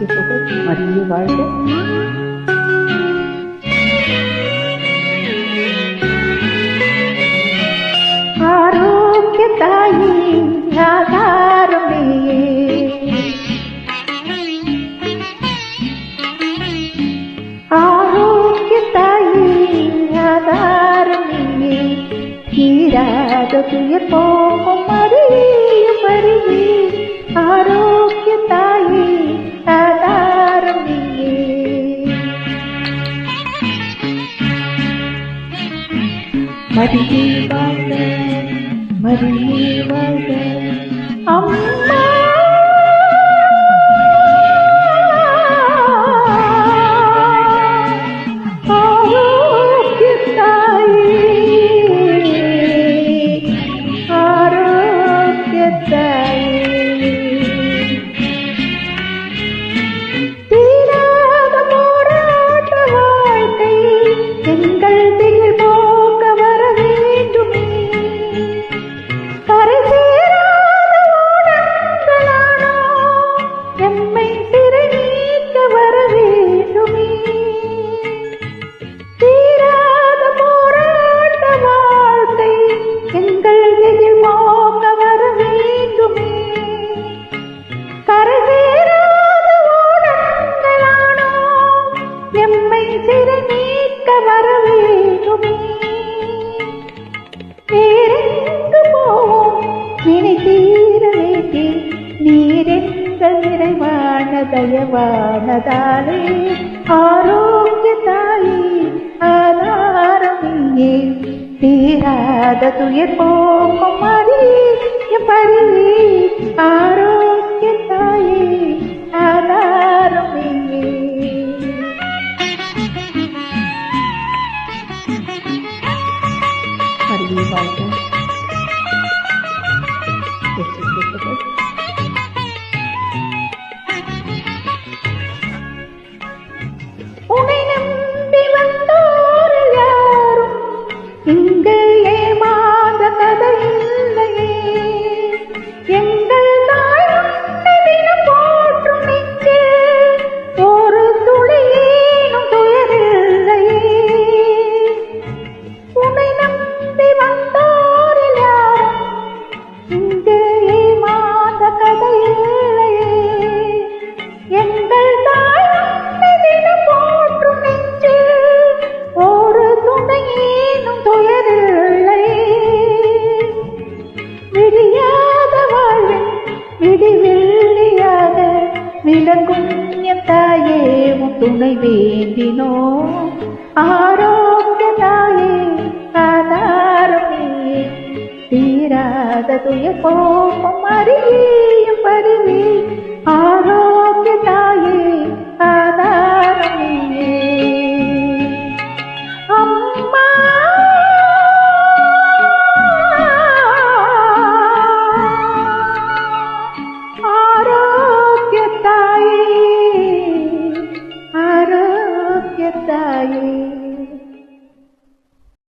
இயேசுவுக்கு புகழ். மரியே வாழ்க. ஆரோக்கிய தாயே ஆதாரமே, ஆரோக்கிய தாயே ஆதாரமே, தீராத துயர் போகும் மரியே மரியே. ஆரோக்கிய தாயே ஆதாரமே. மரியே வாழ்க, மரியே வாழ்க. அம்மா ஆரோக்கிய தாயே, ஆரோக்கிய தாயே. தீராத போராட்ட வாழ்க்கை எங்கள் திகில் போக்க வர வேண்டுமே. கரை சேராத ஓடங்களானோ எம்மை சிறை நீக்க வர வேண்டுமே. தீராத போராட்ட வாழ்க்கை எங்கள் திகில் போக்க வர வேண்டுமே. கரை சேராத ஓடங்களானோ எம்மை சிறை நீக்க வர வேண்டுமே. வேறெங்கு போவோம் வினை தீர வேண்டி, நீரெங்கள் நிறைவான தயவானதாலே. ஆரோக்கிய தாயே ஆதாரமே, தீராத துயர் போக்கும் மரியே மரியே. ஆரோக்கிய தாயே ஆதாரமே. மரியே வாழ்க. இயேசுவுக்கு புகழ். உன்னை நம்பி வந்தோர் யாரும் இங்கு ஏமாந்த கதை இல்லையே. எங்கள் தாய் உன்னை தினம் போற்றும் நெஞ்சில் ஒரு துளியேனும் துயரில்லையே. உன்னை நம்பி வந்தோர் யாரும் இங்கு ஏமாந்த கதை இல்லையே. எங்கள் தாய் உன்னை தினம் போற்றும் நெஞ்சில் ஒரு துணையேனும் துயரில்லையே. விடியாத வாழ்வின் விடிவெள்ளியாக விளங்கும் என் தாயே உன் துணை வேண்டினோம். ஆரோக்கிய தாயே ஆதாரமே, தீராத துயர் போக்கும் மரியே மரியே. ஆரோக்கிய